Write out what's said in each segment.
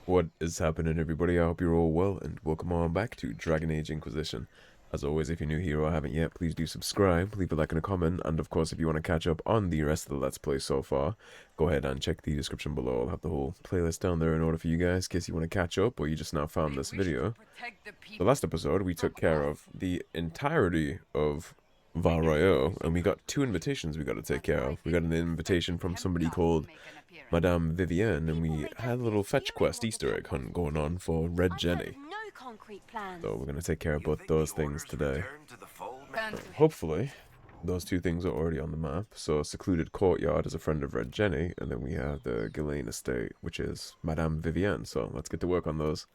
What is happening, everybody? I hope you're all well, and welcome on back to Dragon Age Inquisition. As always, if you're new here or haven't yet, please do subscribe, leave a like and a comment, and of course, if you want to catch up on the rest of the Let's Play so far, go ahead and check the description below. I'll have the whole playlist down there in order for you guys, in case you want to catch up, or you just now found this video. The last episode, we took care of the entirety of Varric, and we got two invitations we got to take care of. We got an invitation from somebody called Madame Vivienne, and we had a little fetch quest Easter egg hunt going on for Red Jenny. So we're going to take care of both those things today. Hopefully, those two things are already on the map. So Secluded Courtyard is a friend of Red Jenny, and then we have the Ghislaine Estate, which is Madame Vivienne. So let's get to work on those.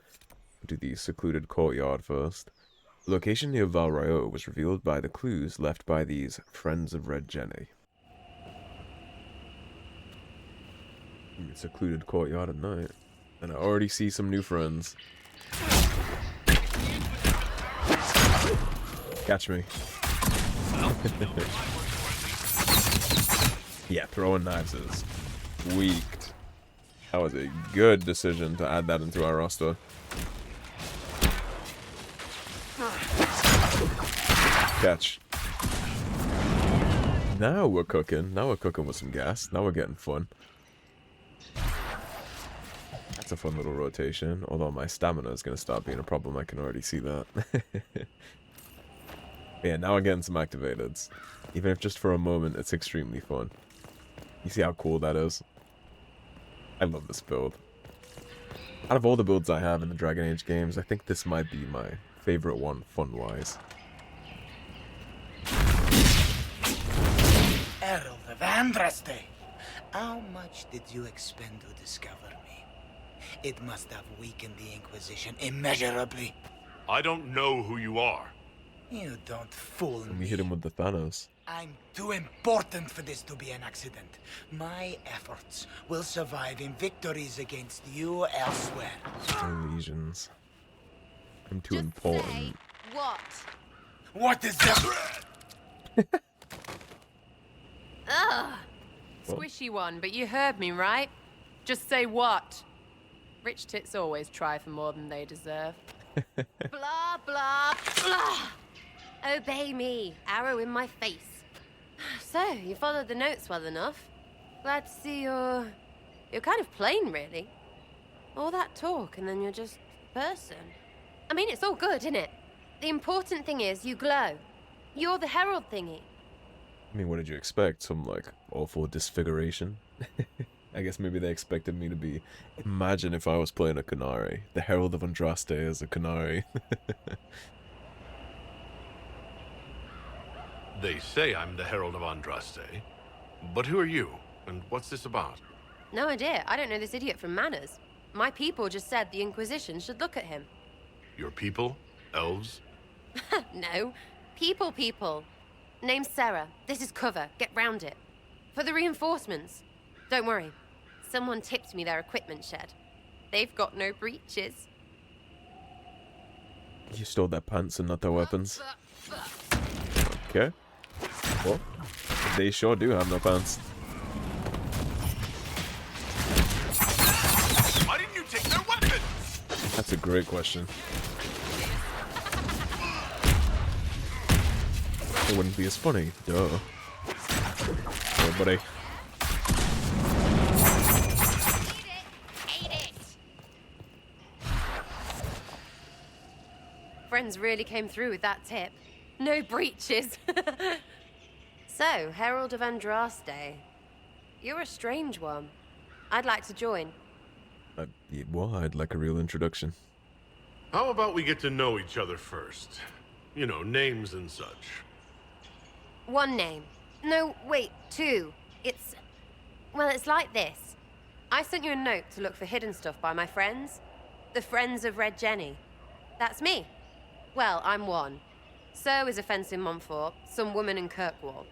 Do the Secluded Courtyard first. Location near Varric was revealed by the clues left by these friends of Red Jenny. Secluded Courtyard at night, and I already see some new friends. Catch me. Yeah, throwing knives is tweaked. That was a good decision to add that into our roster. Catch. Now we're cooking. Now we're cooking with some gas. Now we're getting fun. That's a fun little rotation, although my stamina is going to start being a problem. I can already see that. Yeah, now we're getting some activateds. Even if just for a moment, it's extremely fun. You see how cool that is? I love this build. Out of all the builds I have in the Dragon Age games, I think this might be my favorite one, fun-wise. Herald of Andraste, how much did you expend to discover me? It must have weakened the Inquisition immeasurably. I don't know who you are. You don't fool And me. we hit him with the Thanos. I'm too important for this to be an accident. My efforts will survive in victories against you elsewhere. No lesions. I'm too Just important. say what? What is that? Ugh. What? Squishy one, but you heard me, right? Just say what? Rich tits always try for more than they deserve. Blah, blah, blah. Obey me. Arrow in my face. So, you followed the notes well enough. Glad to see you're kind of plain, really. All that talk and then you're just person. I mean, it's all good, isn't it? The important thing is you glow. You're the herald thingy. I mean, what did you expect? Some, like, awful disfiguration? I guess maybe they expected me to be... Imagine if I was playing a Canary. The Herald of Andraste as a Canary. They say I'm the Herald of Andraste. But who are you? And what's this about? No idea. I don't know this idiot from Manners. My people just said the Inquisition should look at him. Your people? Elves? No. People. Name's Sera. This is cover. Get round it. For the reinforcements. Don't worry. Someone tipped me their equipment shed. They've got no breaches. You stole their pants and not their weapons. Okay. Well, they sure do have no pants. Why didn't you take their weapons? That's a great question. It wouldn't be as funny. Duh. Oh, buddy. Friends really came through with that tip. No breaches. So, Herald of Andraste. You're a strange one. I'd like to join. Yeah, well, I'd like a real introduction. How about we get to know each other first? You know, names and such. One name. No, wait, two. Well, it's like this. I sent you a note to look for hidden stuff by my friends. The Friends of Red Jenny. That's me. Well, I'm one. So is a fence in Montfort, some woman in Kirkwall.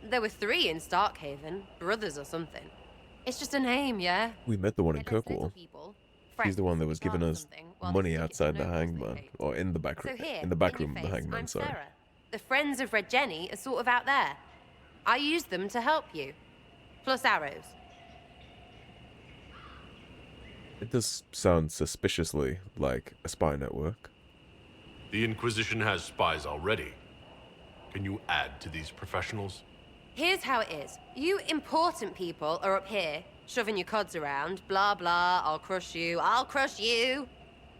There were 3 in Starkhaven, brothers or something. It's just a name, yeah? We met the one in They're less Kirkwall. little people, He's the one that friends, was giving or us something, while money they stick it to outside the nobles they hangman, hate. or in the back So room, here, in the back in your room of the face, hangman. I'm Sorry. Sera. The Friends of Red Jenny are sort of out there. I use them to help you. Plus arrows. It does sound suspiciously like a spy network. The Inquisition has spies already. Can you add to these professionals? Here's how it is. You important people are up here, shoving your cods around. Blah, blah, I'll crush you, I'll crush you.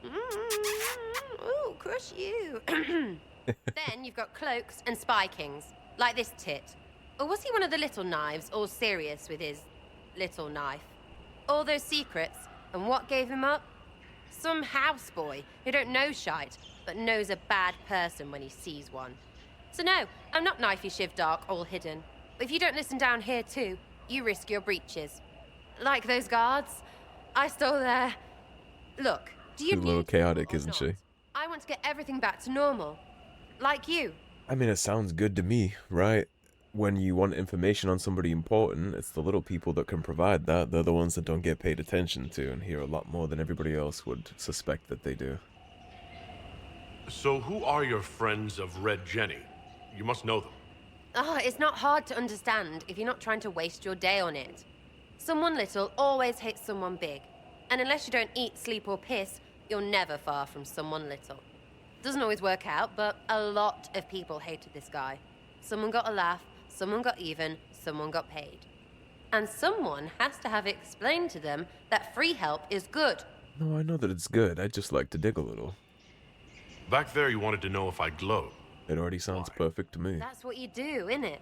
Ooh, crush you. Then you've got cloaks and spy kings, like this tit. Or was he one of the little knives, all serious with his little knife? All those secrets, and what gave him up? Some houseboy who don't know shite, but knows a bad person when he sees one. So no, I'm not knifey shiv dark, all hidden. But if you don't listen down here too, you risk your breeches. Like those guards, I stole their... Look, do you She's a little need chaotic, or isn't not? she? I want to get everything back to normal. Like you. I mean, it sounds good to me, right? When you want information on somebody important, it's the little people that can provide that. They're the ones that don't get paid attention to and hear a lot more than everybody else would suspect that they do. So who are your friends of Red Jenny? You must know them. Oh, it's not hard to understand if you're not trying to waste your day on it. Someone little always hates someone big. And unless you don't eat, sleep, or piss, you're never far from someone little. Doesn't always work out, but a lot of people hated this guy. Someone got a laugh, someone got even, someone got paid. And someone has to have explained to them that free help is good. No, I know that it's good. I just like to dig a little. Back there you wanted to know if I glowed. It already sounds Why? perfect to me. That's what you do, innit?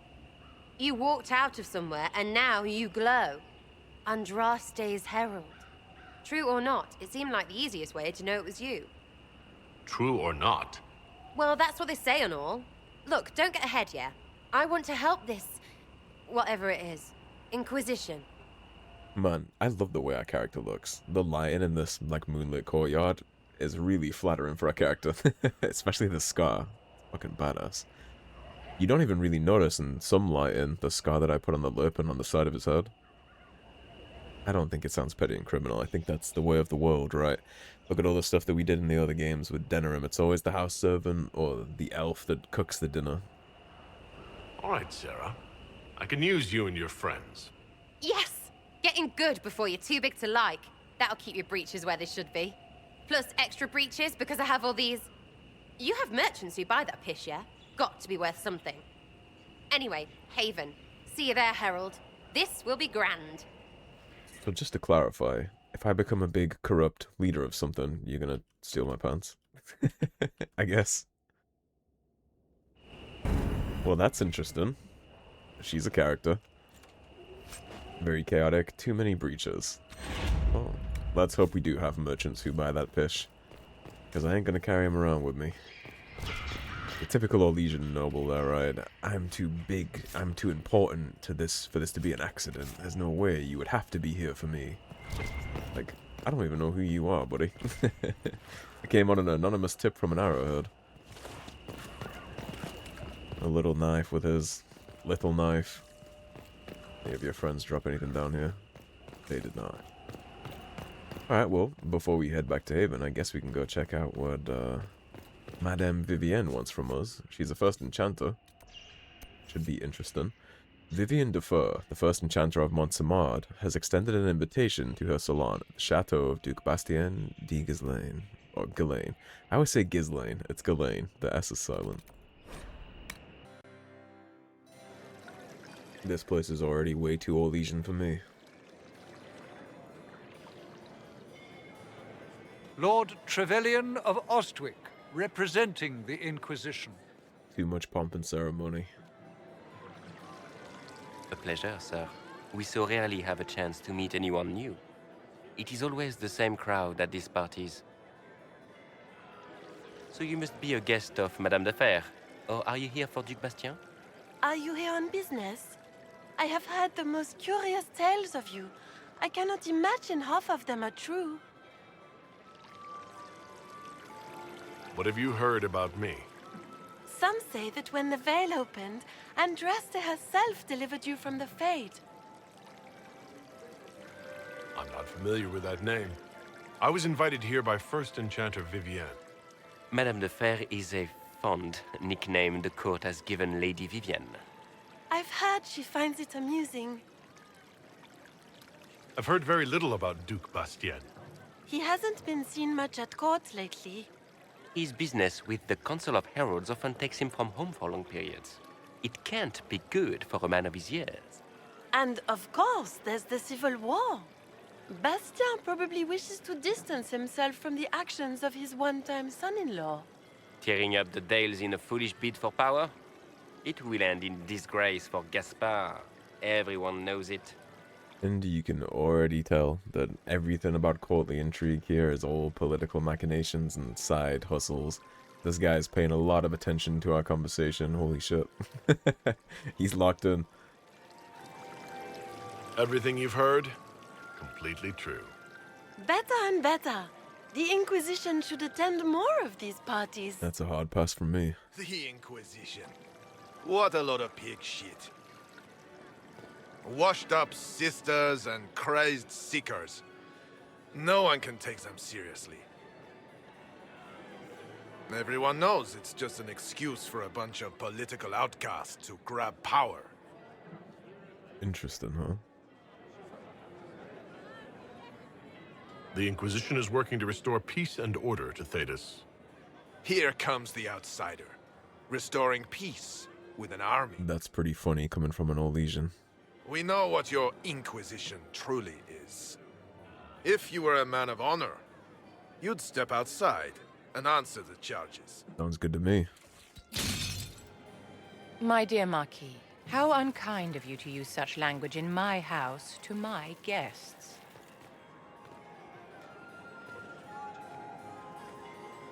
You walked out of somewhere and now you glow. Andraste's herald. True or not, it seemed like the easiest way to know it was you. True or not? Well, that's what they say and all. Look, don't get ahead, yeah? I want to help this... whatever it is. Inquisition. Man, I love the way our character looks. The lion in this, like, moonlit courtyard is really flattering for a character. Especially the scar. Fucking badass. You don't even really notice in some lighting the scar that I put on the lip and on the side of his head. I don't think it sounds petty and criminal. I think that's the way of the world, right? Look at all the stuff that we did in the other games with Denerim. It's always the house servant or the elf that cooks the dinner. Alright, Sera. I can use you and your friends. Yes! Getting good before you're too big to like. That'll keep your breeches where they should be. Plus extra breeches because I have all these... You have merchants who buy that piss, yeah? Got to be worth something. Anyway, Haven. See you there, Herald. This will be grand. So just to clarify, if I become a big, corrupt leader of something, you're gonna steal my pants? I guess. Well, that's interesting. She's a character. Very chaotic. Too many breaches. Oh, let's hope we do have merchants who buy that fish. Because I ain't gonna carry him around with me. The typical Orlesian noble there, right? I'm too big, I'm too important to this for this to be an accident. There's no way you would have to be here for me. Like, I don't even know who you are, buddy. I came on an anonymous tip from an arrowhead. A little knife with his little knife. Any of your friends drop anything down here? They did not. Alright, well, before we head back to Haven, I guess we can go check out what, Madame Vivienne wants from us. She's the first enchanter. Should be interesting. Vivienne de Feur, the first enchanter of Montsemard, has extended an invitation to her salon at the chateau of Duke Bastien de Ghislaine. Or Ghislaine. I always say Ghislaine. It's Ghislaine. The S is silent. This place is already way too Orlesian for me. Lord Trevelyan of Ostwick, representing the Inquisition. Too much pomp and ceremony. A pleasure, sir. We so rarely have a chance to meet anyone new. It is always the same crowd at these parties. So you must be a guest of Madame de Fer, or are you here for Duc Bastien? Are you here on business? I have heard the most curious tales of you. I cannot imagine half of them are true. What have you heard about me? Some say that when the veil opened, Andraste herself delivered you from the Fade. I'm not familiar with that name. I was invited here by first enchanter Vivienne. Madame de Fer is a fond nickname the court has given Lady Vivienne. I've heard she finds it amusing. I've heard very little about Duke Bastien. He hasn't been seen much at court lately. His business with the Council of Heralds often takes him from home for long periods. It can't be good for a man of his years. And of course, there's the civil war. Bastien probably wishes to distance himself from the actions of his one-time son-in-law. Tearing up the Dales in a foolish bid for power? It will end in disgrace for Gaspard. Everyone knows it. And you can already tell that everything about courtly intrigue here is all political machinations and side hustles. This guy's paying a lot of attention to our conversation. Holy shit. He's locked in. Everything you've heard? Completely true. Better and better. The Inquisition should attend more of these parties. That's a hard pass from me. The Inquisition. What a lot of pig shit. Washed up sisters and crazed seekers. No one can take them seriously. Everyone knows it's just an excuse for a bunch of political outcasts to grab power. Interesting, huh? The Inquisition is working to restore peace and order to Thedas. Here comes the outsider, restoring peace with an army. That's pretty funny coming from an Orlesian. We know what your Inquisition truly is. If you were a man of honor, you'd step outside and answer the charges. Sounds good to me. My dear Marquis, how unkind of you to use such language in my house to my guests.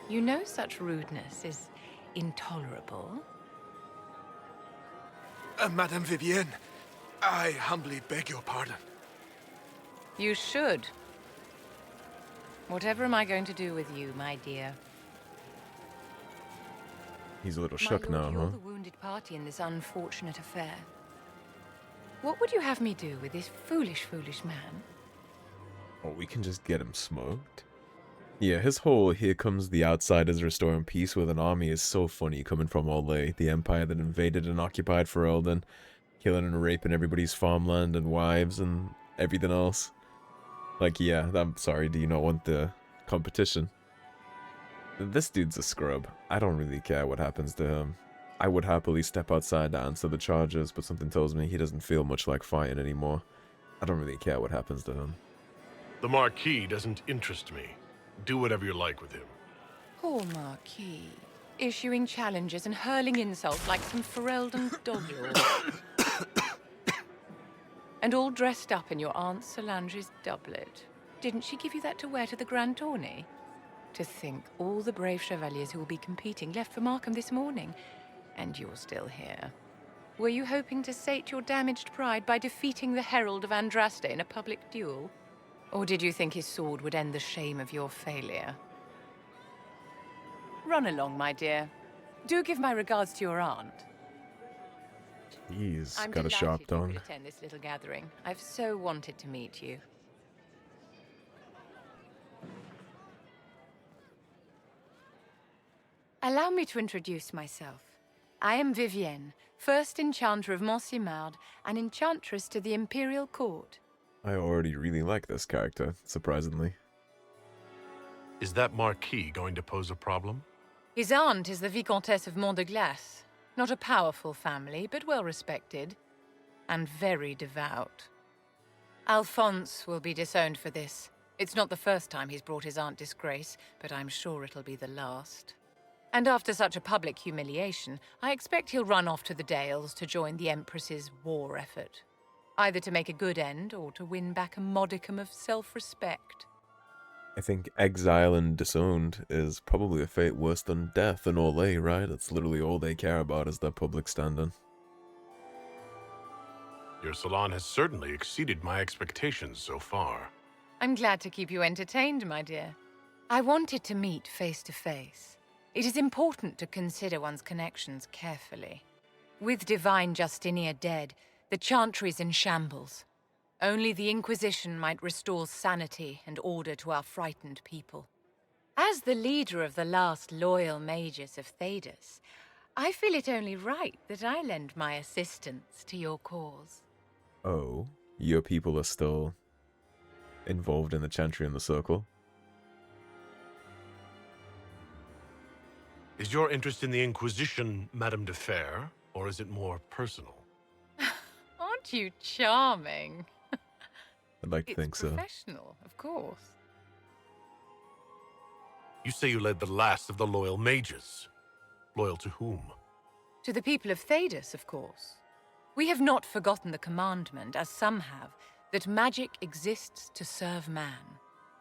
You know such rudeness is intolerable. Madame Vivienne, I humbly beg your pardon. You should. Whatever am I going to do with you, my dear? He's a little My shook lord, now, you're huh? the wounded party in this unfortunate affair. What would you have me do with this foolish, foolish man? Oh, we can just get him smoked? Yeah, his whole "here comes the outsiders restoring peace with an army" is so funny coming from Olay, the empire that invaded and occupied Ferelden, killing and raping everybody's farmland and wives and everything else. Like, yeah, I'm sorry, do you not want the competition? This dude's a scrub. I don't really care what happens to him. I would happily step outside to answer the charges, but something tells me he doesn't feel much like fighting anymore. I don't really care what happens to him. The Marquis doesn't interest me. Do whatever you like with him. Poor Marquis. Issuing challenges and hurling insults like some Ferelden doglord. And all dressed up in your Aunt Solange's doublet. Didn't she give you that to wear to the Grand Tourney? To think all the brave chevaliers who will be competing left for Markham this morning, and you're still here. Were you hoping to sate your damaged pride by defeating the Herald of Andraste in a public duel? Or did you think his sword would end the shame of your failure? Run along, my dear. Do give my regards to your aunt. He's I'm got a sharp delighted you tongue. could attend this little gathering. I've so wanted to meet you. Allow me to introduce myself. I am Vivienne, first enchanter of Montsimard and enchantress to the Imperial Court. I already really like this character, surprisingly. Is that Marquis going to pose a problem? His aunt is the Vicomtesse of Mont de Glace. Not a powerful family, but well respected. And very devout. Alphonse will be disowned for this. It's not the first time he's brought his aunt disgrace, but I'm sure it'll be the last. And after such a public humiliation, I expect he'll run off to the Dales to join the Empress's war effort. Either to make a good end, or to win back a modicum of self-respect. I think exile and disowned is probably a fate worse than death in Olay, right? That's literally all they care about is their public standing. Your salon has certainly exceeded my expectations so far. I'm glad to keep you entertained, my dear. I wanted to meet face to face. It is important to consider one's connections carefully. With Divine Justinia dead, the Chantry's in shambles. Only the Inquisition might restore sanity and order to our frightened people. As the leader of the last loyal mages of Thedas, I feel it only right that I lend my assistance to your cause. Oh, your people are still involved in the Chantry and the Circle? Is your interest in the Inquisition, Madame de Fer, or is it more personal? Aren't you charming? I'd like to It's think so. professional, of course. You say you led the last of the loyal mages. Loyal to whom? To the people of Thedas, of course. We have not forgotten the commandment, as some have, that magic exists to serve man.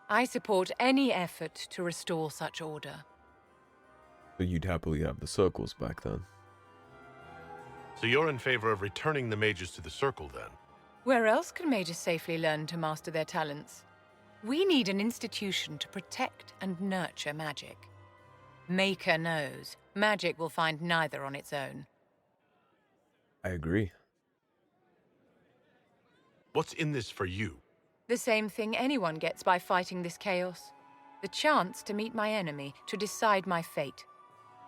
I support any effort to restore such order. So you'd happily have the circles back then. So you're in favor of returning the mages to the Circle, then? Where else can mages safely learn to master their talents? We need an institution to protect and nurture magic. Maker knows, magic will find neither on its own. I agree. What's in this for you? The same thing anyone gets by fighting this chaos. The chance to meet my enemy, to decide my fate.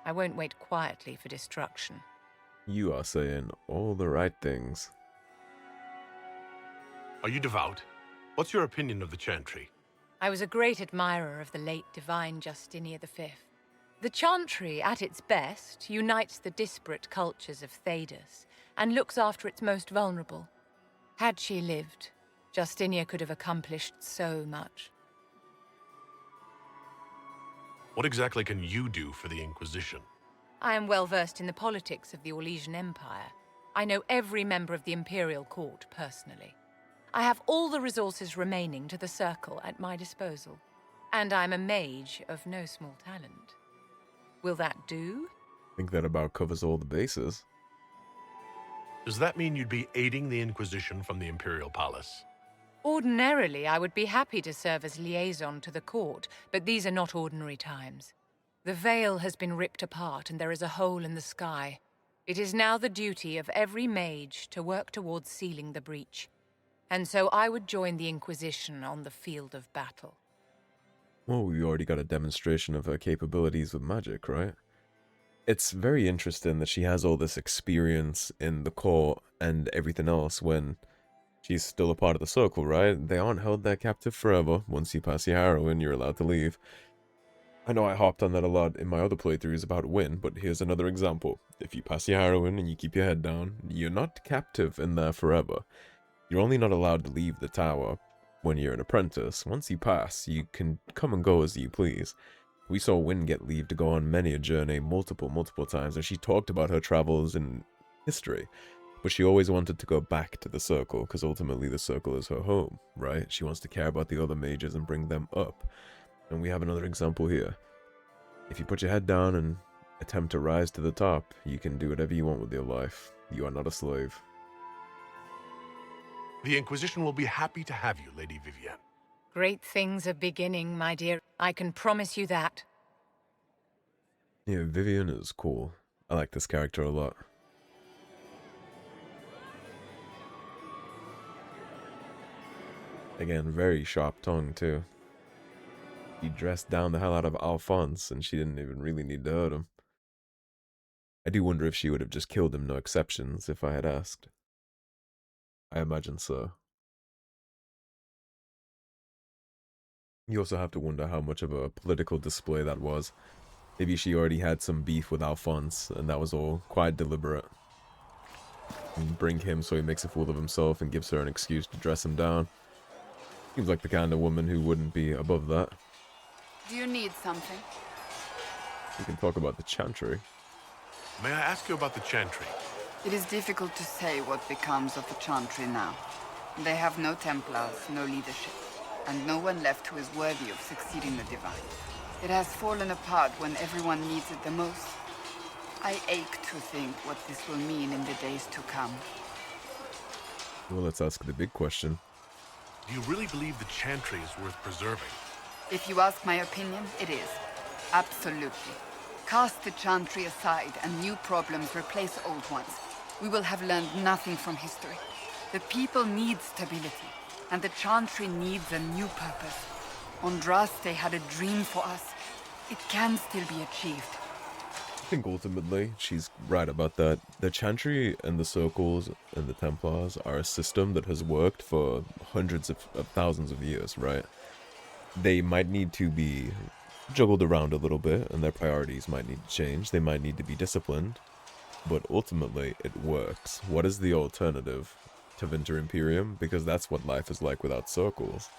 I won't wait quietly for destruction. You are saying all the right things. Are you devout? What's your opinion of the Chantry? I was a great admirer of the late divine Justinia V. The Chantry, at its best, unites the disparate cultures of Thedas and looks after its most vulnerable. Had she lived, Justinia could have accomplished so much. What exactly can you do for the Inquisition? I am well versed in the politics of the Orlesian Empire. I know every member of the Imperial Court personally. I have all the resources remaining to the Circle at my disposal. And I'm a mage of no small talent. Will that do? I think that about covers all the bases. Does that mean you'd be aiding the Inquisition from the Imperial Palace? Ordinarily, I would be happy to serve as liaison to the court, but these are not ordinary times. The veil has been ripped apart and there is a hole in the sky. It is now the duty of every mage to work towards sealing the breach. And so I would join the Inquisition on the field of battle. Well, we already got a demonstration of her capabilities with magic, right? It's very interesting that she has all this experience in the court and everything else when she's still a part of the Circle, right? They aren't held there captive forever. Once you pass your heroin, you're allowed to leave. I know I hopped on that a lot in my other playthroughs about Win, but here's another example. If you pass your heroin and you keep your head down, you're not captive in there forever. You're only not allowed to leave the tower when you're an apprentice. Once you pass, you can come and go as you please. We saw Win get leave to go on many a journey multiple times, and she talked about her travels in history. But she always wanted to go back to the Circle, because ultimately the Circle is her home, right? She wants to care about the other mages and bring them up. And we have another example here. If you put your head down and attempt to rise to the top, you can do whatever you want with your life. You are not a slave. The Inquisition will be happy to have you, Lady Vivienne. Great things are beginning, my dear. I can promise you that. Yeah, Vivienne is cool. I like this character a lot. Again, very sharp tongue, too. He dressed down the hell out of Alphonse, and she didn't even really need to hurt him. I do wonder if she would have just killed him, no exceptions, if I had asked. I imagine so. You also have to wonder how much of a political display that was. Maybe she already had some beef with Alphonse, and that was all quite deliberate. And bring him so he makes a fool of himself and gives her an excuse to dress him down. Seems like the kind of woman who wouldn't be above that. Do you need something? We can talk about the Chantry. May I ask you about the Chantry? It is difficult to say what becomes of the Chantry now. They have no Templars, no leadership, and no one left who is worthy of succeeding the Divine. It has fallen apart when everyone needs it the most. I ache to think what this will mean in the days to come. Well, let's ask the big question. Do you really believe the Chantry is worth preserving? If you ask my opinion, it is. Absolutely. Cast the Chantry aside and new problems replace old ones. We will have learned nothing from history. The people need stability, and the Chantry needs a new purpose. Andraste had a dream for us. It can still be achieved. I think ultimately she's right about that. The Chantry and the Circles and the Templars are a system that has worked for hundreds of thousands of years, right? They might need to be juggled around a little bit, and their priorities might need to change. They might need to be disciplined, but ultimately it works. What is the alternative to Winter Imperium? Because that's what life is like without circles.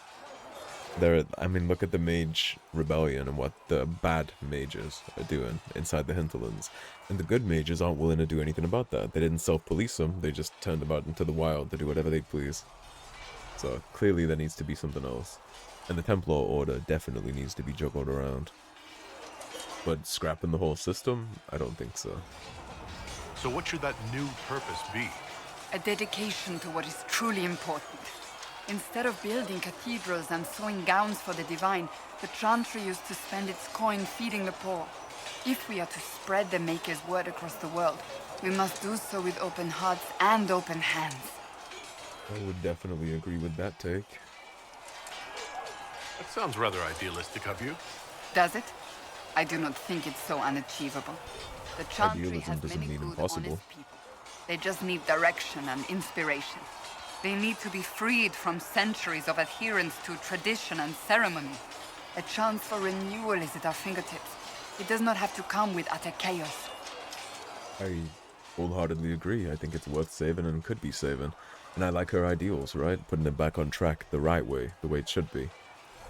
I mean, look at the Mage Rebellion and what the bad mages are doing inside the hinterlands. And the good mages aren't willing to do anything about that. They didn't self-police them, they just turned them out into the wild to do whatever they please. So clearly there needs to be something else. And the Templar Order definitely needs to be juggled around. But scrapping the whole system? I don't think so. So what should that new purpose be? A dedication to what is truly important. Instead of building cathedrals and sewing gowns for the divine, the Chantry used to spend its coin feeding the poor. If we are to spread the Maker's word across the world, we must do so with open hearts and open hands. I would definitely agree with that take. That sounds rather idealistic of you. Does it? I do not think it's so unachievable. The Chantry Idealism has doesn't many mean good, impossible. honest people. They just need direction and inspiration. They need to be freed from centuries of adherence to tradition and ceremony. A chance for renewal is at our fingertips. It does not have to come with utter chaos. I wholeheartedly agree. I think it's worth saving and could be saving. And I like her ideals, right? Putting it back on track the right way, the way it should be.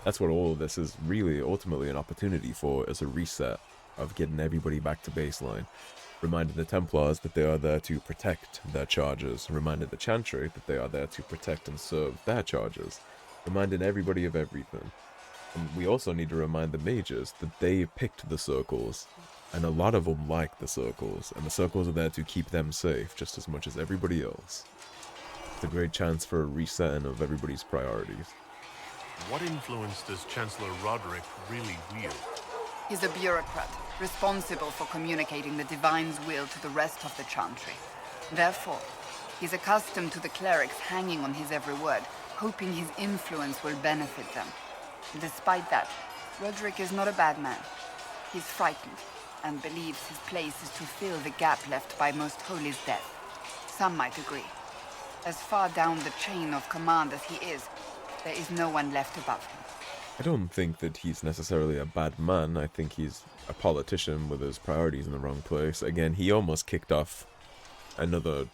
That's what all of this is really ultimately an opportunity for, as a reset of getting everybody back to baseline. Reminding the Templars that they are there to protect their charges. Reminding the Chantry that they are there to protect and serve their charges. Reminding everybody of everything. And we also need to remind the mages that they picked the circles. And a lot of them like the circles. And the circles are there to keep them safe just as much as everybody else. It's a great chance for a resetting of everybody's priorities. What influence does Chancellor Roderick really wield? He's a bureaucrat, responsible for communicating the Divine's will to the rest of the Chantry. Therefore, he's accustomed to the clerics hanging on his every word, hoping his influence will benefit them. Despite that, Roderick is not a bad man. He's frightened, and believes his place is to fill the gap left by Most Holy's death. Some might agree. As far down the chain of command as he is, there is no one left above him. I don't think that he's necessarily a bad man. I think he's a politician with his priorities in the wrong place. Again, he almost kicked off another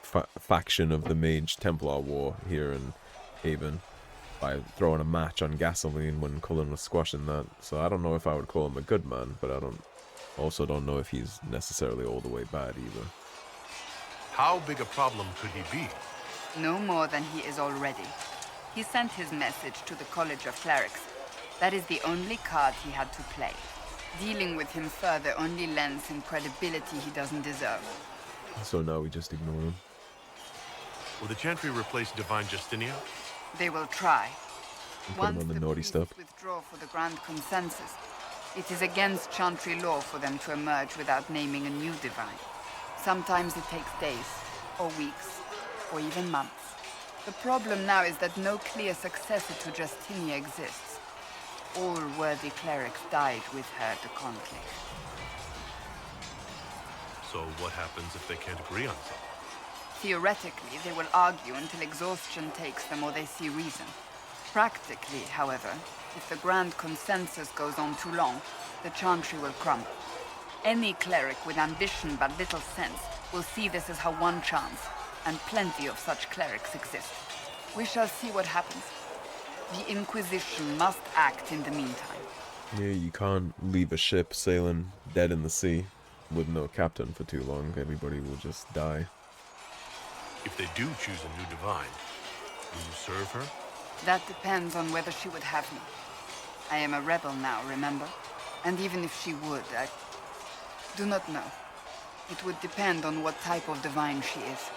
faction of the Mage Templar War here in Haven by throwing a match on gasoline when Cullen was squashing that. So I don't know if I would call him a good man, but I also don't know if he's necessarily all the way bad either. How big a problem could he be? No more than he is already. He sent his message to the College of Clerics. That is the only card he had to play. Dealing with him further only lends him credibility he doesn't deserve. So now we just ignore him. Will the Chantry replace Divine Justinia? They will try. And put him on the naughty priests stuff. withdraw for the Grand Consensus, it is against Chantry law for them to emerge without naming a new divine. Sometimes it takes days, or weeks, or even months. The problem now is that no clear successor to Justinia exists. All worthy clerics died with her at the conclave. So what happens if they can't agree on something? Theoretically, they will argue until exhaustion takes them or they see reason. Practically, however, if the Grand Consensus goes on too long, the Chantry will crumble. Any cleric with ambition but little sense will see this as her one chance, and plenty of such clerics exist. We shall see what happens. The Inquisition must act in the meantime. Yeah, you can't leave a ship sailing dead in the sea with no captain for too long. Everybody will just die. If they do choose a new divine, will you serve her? That depends on whether she would have me. I am a rebel now, remember? And even if she would, I do not know. It would depend on what type of divine she is.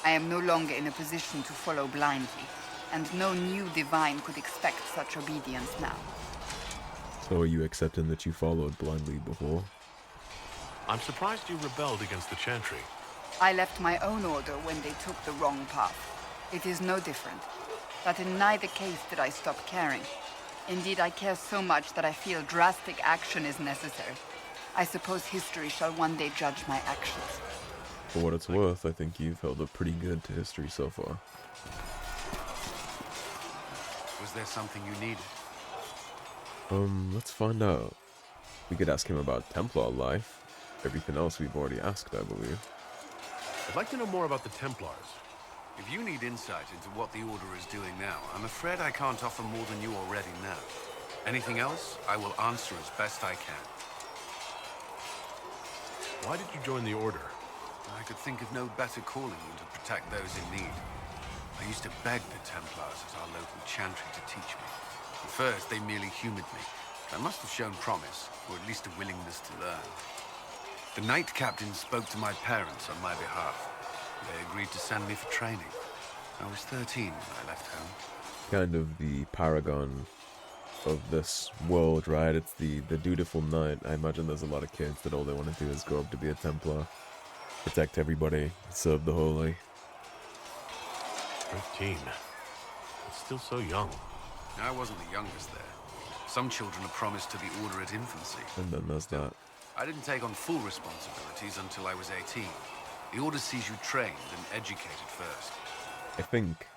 I am no longer in a position to follow blindly, and no new divine could expect such obedience now. So are you accepting that you followed blindly before? I'm surprised you rebelled against the Chantry. I left my own order when they took the wrong path. It is no different. But in neither case did I stop caring. Indeed, I care so much that I feel drastic action is necessary. I suppose history shall one day judge my actions. For what it's worth, I think you've held up pretty good to history so far. Was there something you needed? Let's find out. We could ask him about Templar life. Everything else we've already asked, I believe. I'd like to know more about the Templars. If you need insight into what the Order is doing now, I'm afraid I can't offer more than you already know. Anything else, I will answer as best I can. Why did you join the Order? I could think of no better calling than to protect those in need. I used to beg the Templars at our local chantry to teach me. At first, they merely humored me. I must have shown promise, or at least a willingness to learn. The Knight Captain spoke to my parents on my behalf. They agreed to send me for training. I was 13 when I left home. Kind of the paragon of this world, right? It's the dutiful knight. I imagine there's a lot of kids that all they want to do is grow up to be a Templar. Protect everybody, serve the holy. 13. It's still so young. I wasn't the youngest there. Some children are promised to the Order at infancy. And then there's that. I didn't take on full responsibilities until I was 18. The Order sees you trained and educated first. I think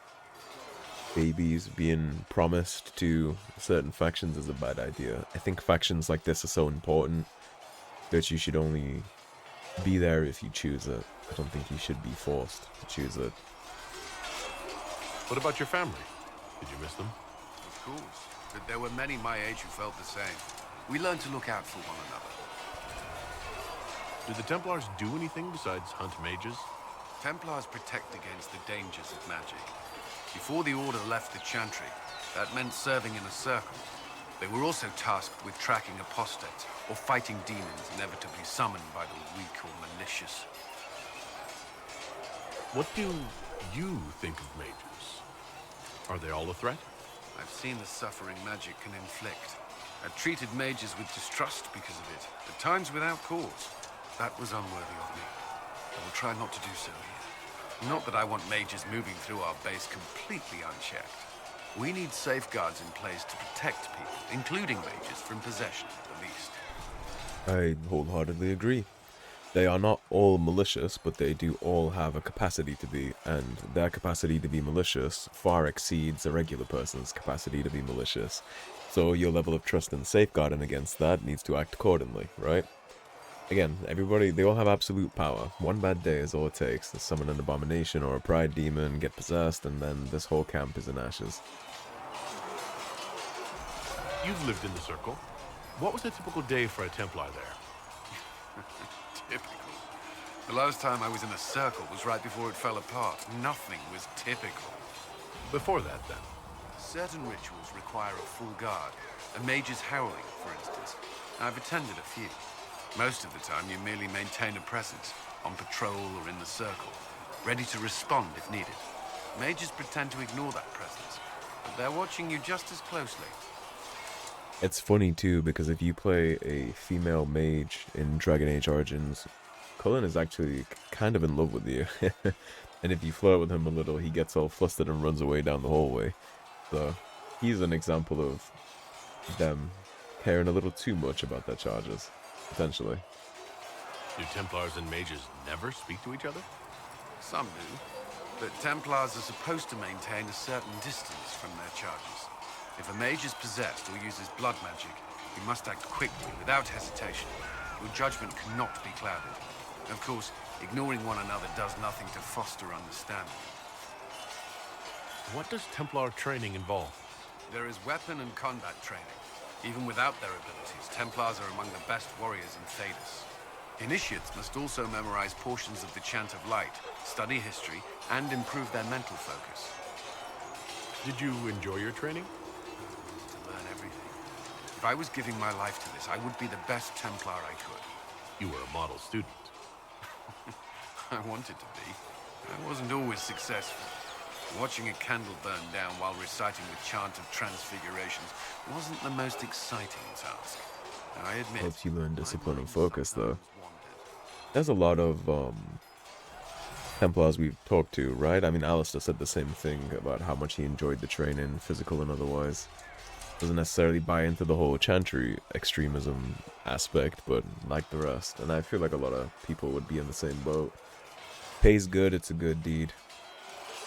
babies being promised to certain factions is a bad idea. I think factions like this are so important that you should only be there if you choose it. I don't think you should be forced to choose it. What about your family? Did you miss them? Of course. But there were many my age who felt the same. We learned to look out for one another. Do the Templars do anything besides hunt mages? Templars protect against the dangers of magic. Before the Order left the Chantry, that meant serving in a circle. They were also tasked with tracking apostates or fighting demons inevitably summoned by the weak or malicious. What do you think of mages? Are they all a threat? I've seen the suffering magic can inflict. I've treated mages with distrust because of it, at times without cause. That was unworthy of me. I will try not to do so here. Not that I want mages moving through our base completely unchecked. We need safeguards in place to protect people, including mages, from possession at the least. I wholeheartedly agree. They are not all malicious, but they do all have a capacity to be, and their capacity to be malicious far exceeds a regular person's capacity to be malicious. So your level of trust and safeguarding against that needs to act accordingly, right? Again, everybody, they all have absolute power. One bad day is all it takes to summon an abomination or a pride demon, get possessed, and then this whole camp is in ashes. You've lived in the Circle. What was a typical day for a Templar there? Typical. The last time I was in a circle was right before it fell apart. Nothing was typical. Before that, then? Certain rituals require a full guard. A mage's howling, for instance. I've attended a few. Most of the time, you merely maintain a presence, on patrol or in the circle, ready to respond if needed. Mages pretend to ignore that presence, but they're watching you just as closely. It's funny too, because if you play a female mage in Dragon Age Origins, Cullen is actually kind of in love with you. And if you flirt with him a little, he gets all flustered and runs away down the hallway. So he's an example of them caring a little too much about their charges, potentially. Do Templars and mages never speak to each other? Some do, but Templars are supposed to maintain a certain distance from their charges. If a mage is possessed or uses blood magic, you must act quickly, without hesitation. Your judgment cannot be clouded. Of course, ignoring one another does nothing to foster understanding. What does Templar training involve? There is weapon and combat training. Even without their abilities, Templars are among the best warriors in Thedas. Initiates must also memorize portions of the Chant of Light, study history, and improve their mental focus. Did you enjoy your training? To learn everything. If I was giving my life to this, I would be the best Templar I could. You were a model student. I wanted to be. I wasn't always successful. Watching a candle burn down while reciting the Chant of Transfigurations wasn't the most exciting task. I admit. Helps you learn discipline and focus, though. There's a lot of Templars we've talked to, right? I mean, Alistair said the same thing about how much he enjoyed the training, physical and otherwise. Doesn't necessarily buy into the whole chantry extremism aspect, but like the rest. And I feel like a lot of people would be in the same boat. Pays good, it's a good deed.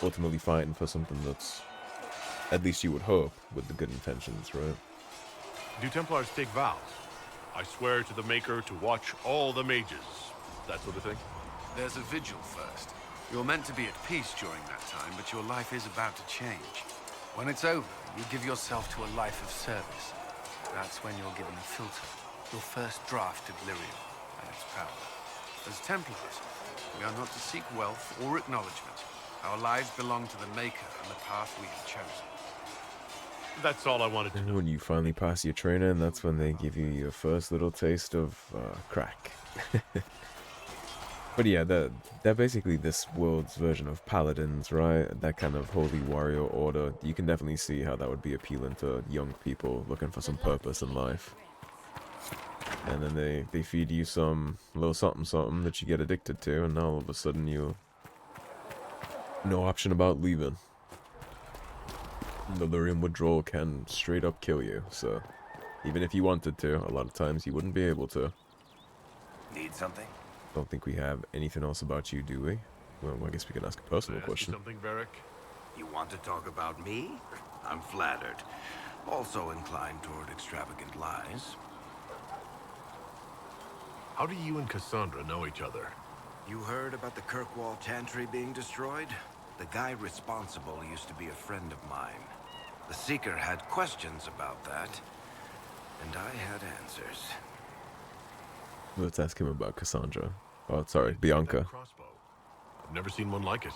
Ultimately fighting for something that's, at least you would hope, with the good intentions, right? Do Templars take vows? I swear to the Maker to watch all the mages. That sort of thing? There's a vigil first. You're meant to be at peace during that time, but your life is about to change. When it's over, you give yourself to a life of service. That's when you're given a filter, your first draft of lyrium and its power. As Templars, we are not to seek wealth or acknowledgement. Our lives belong to the Maker and the path we have chosen. That's all I wanted to And know. when you finally pass your training, that's when they give you your first little taste of crack. But yeah, they're basically this world's version of paladins, right? That kind of holy warrior order. You can definitely see how that would be appealing to young people looking for some purpose in life. And then they feed you some little something something that you get addicted to, and now all of a sudden you no option about leaving. The lyrium withdrawal can straight up kill you, so even if you wanted to, a lot of times you wouldn't be able to. Need something? Don't think we have anything else about you, do we? Well, I guess we can ask a personal Can I ask you question. something, Varric? You want to talk about me? I'm flattered. Also inclined toward extravagant lies. How do you and Cassandra know each other? You heard about the Kirkwall Chantry being destroyed? The guy responsible used to be a friend of mine. The Seeker had questions about that, and I had answers. Let's ask him about Cassandra. Oh, sorry, Bianca. That crossbow. I've never seen one like it.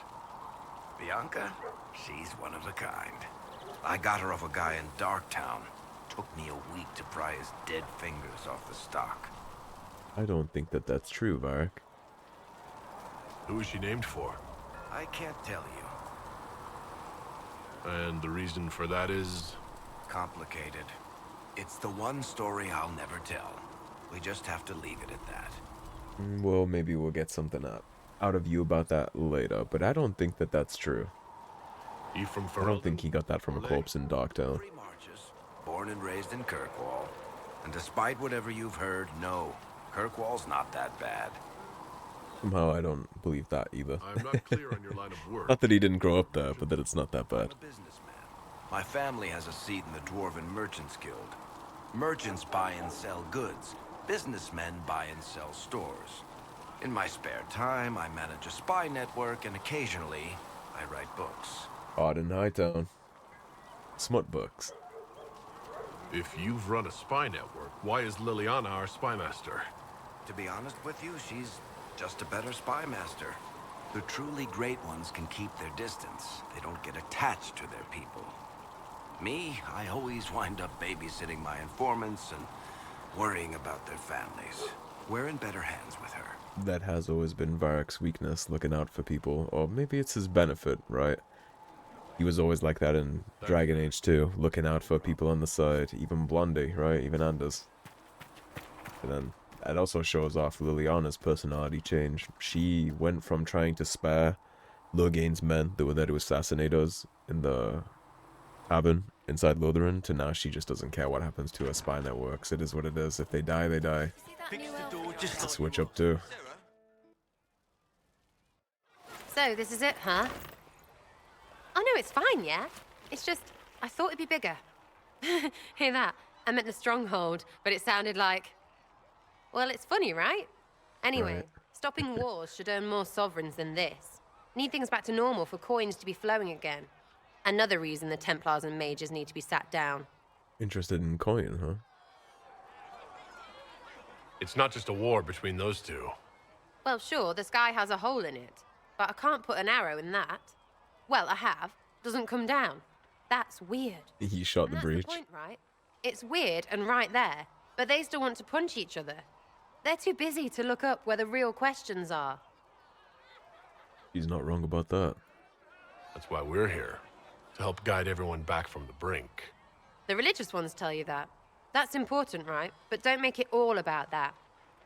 Bianca? She's one of a kind. I got her off a guy in Darktown. Took me a week to pry his dead fingers off the stock. I don't think that that's true, Varric. Who is she named for? I can't tell you. And the reason for that is? Complicated. It's the one story I'll never tell. We just have to leave it at that. Well, maybe we'll get something out of you about that later, but I don't think that that's true. You from I don't think he got that from a corpse in Darktown. 3 Marches, born and raised in Kirkwall. And despite whatever you've heard, no, Kirkwall's not that bad. Somehow I don't believe that either. I'm not clear on your line of work. Not that he didn't grow up there, but that it's not that I'm bad. a businessman. My family has a seat in the Dwarven Merchants Guild. Merchants buy and sell goods. Businessmen buy and sell stores. In my spare time, I manage a spy network, and occasionally, I write books. Odd in Hightown. Smut books. If you've run a spy network, why is Liliana our spy master? To be honest with you, she's just a better spy master. The truly great ones can keep their distance. They don't get attached to their people. Me, I always wind up babysitting my informants and worrying about their families. We're in better hands with her. That has always been Varric's weakness, looking out for people. Or maybe it's his benefit, right? He was always like that in Dragon Age 2, looking out for people on the side. Even Blondie, right? Even Anders. And then that also shows off Liliana's personality change. She went from trying to spare Loghain's men that were there to assassinate us in the cabin inside Lutheran to now she just doesn't care what happens to her spy networks. It is what it is. If they die, they die. Switch up too. So, this is it, huh? Oh, no, it's fine, yeah? It's just, I thought it'd be bigger. Hear that? I meant the stronghold, but it sounded like... Well, it's funny, right? Anyway, Right. stopping wars should earn more sovereigns than this. Need things back to normal for coins to be flowing again. Another reason the Templars and Mages need to be sat down. Interested in coin, huh? It's not just a war between those two. Well, sure, the sky has a hole in it, but I can't put an arrow in that. Well, I have. Doesn't come down. That's weird. He shot the And breach. that's the point, right? It's weird and right there, but they still want to punch each other. They're too busy to look up where the real questions are. He's not wrong about that. That's why we're here. To help guide everyone back from the brink. The religious ones tell you that. That's important, right? But don't make it all about that.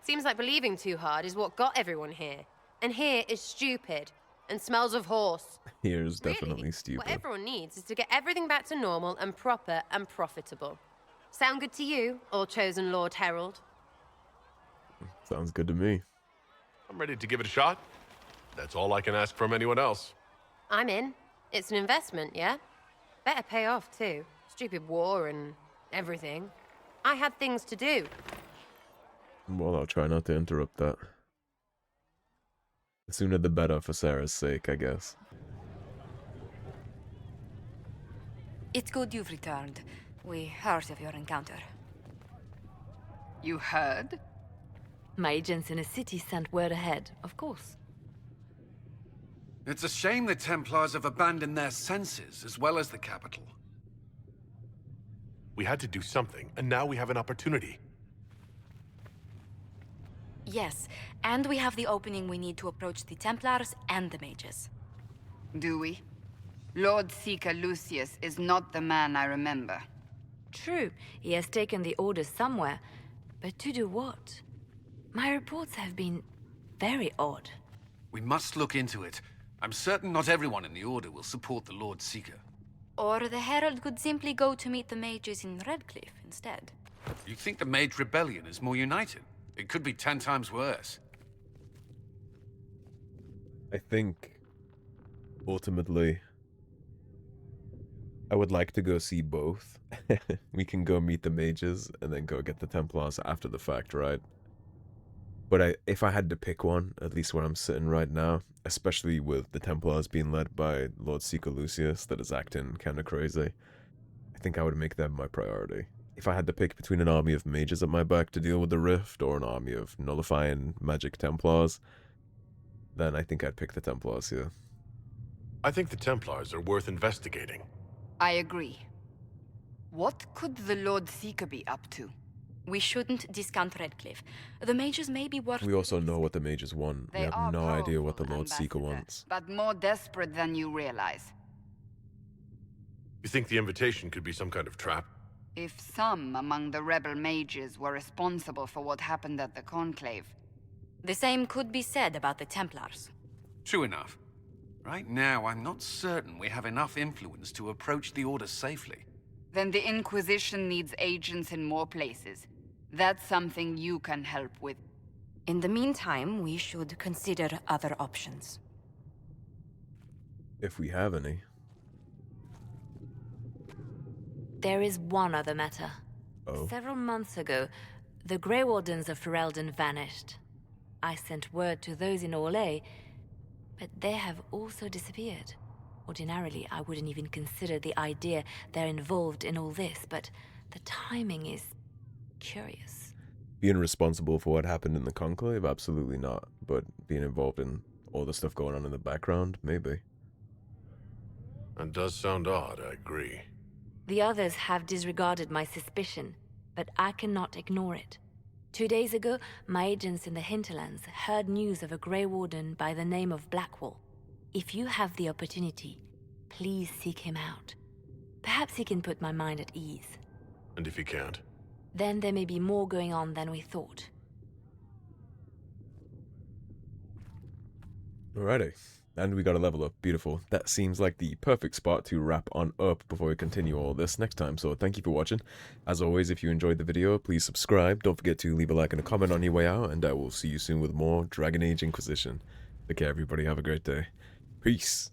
Seems like believing too hard is what got everyone here. And here is stupid and smells of horse. Here's Really, definitely stupid. What everyone needs is to get everything back to normal and proper and profitable. Sound good to you, all chosen Lord Herald? Sounds good to me. I'm ready to give it a shot. That's all I can ask from anyone else. I'm in. It's an investment, yeah? Better pay off, too. Stupid war and everything. I had things to do. Well, I'll try not to interrupt that. The sooner the better for Sarah's sake, I guess. It's good you've returned. We heard of your encounter. You heard? My agents in the city sent word ahead, of course. It's a shame the Templars have abandoned their senses, as well as the capital. We had to do something, and now we have an opportunity. Yes, and we have the opening we need to approach the Templars and the Mages. Do we? Lord Seeker Lucius is not the man I remember. True, he has taken the orders somewhere, but to do what? My reports have been very odd. We must look into it. I'm certain not everyone in the Order will support the Lord Seeker. Or the Herald could simply go to meet the Mages in Redcliffe instead. You think the Mage Rebellion is more united? It could be 10 times worse. I think, ultimately, I would like to go see both. We can go meet the mages and then go get the Templars after the fact, right? But if I had to pick one, at least where I'm sitting right now, especially with the Templars being led by Lord Seeker Lucius that is acting kind of crazy, I think I would make them my priority. If I had to pick between an army of mages at my back to deal with the rift or an army of nullifying magic Templars, then I think I'd pick the Templars here. I think the Templars are worth investigating. I agree. What could the Lord Seeker be up to? We shouldn't discount Redcliffe. The Mages may be worth... We also know what the mages want. We have no idea what the Lord Seeker wants. But more desperate than you realize. You think the invitation could be some kind of trap? If some among the rebel mages were responsible for what happened at the conclave. The same could be said about the Templars. True enough. Right now, I'm not certain we have enough influence to approach the Order safely. Then the Inquisition needs agents in more places. That's something you can help with. In the meantime, we should consider other options. If we have any. There is one other matter. Oh. Several months ago, the Grey Wardens of Ferelden vanished. I sent word to those in Orlais, but they have also disappeared. Ordinarily, I wouldn't even consider the idea they're involved in all this, but the timing is curious. Being responsible for what happened in the conclave? Absolutely not. But being involved in all the stuff going on in the background? Maybe. That does sound odd, I agree. The others have disregarded my suspicion, but I cannot ignore it. 2 days ago, my agents in the hinterlands heard news of a Grey Warden by the name of Blackwall. If you have the opportunity, please seek him out. Perhaps he can put my mind at ease. And if he can't? Then there may be more going on than we thought. Alrighty. And we got a level up. Beautiful. That seems like the perfect spot to wrap on up before we continue all this next time. So thank you for watching. As always, if you enjoyed the video, please subscribe. Don't forget to leave a like and a comment on your way out. And I will see you soon with more Dragon Age Inquisition. Take care, everybody. Have a great day. Peace.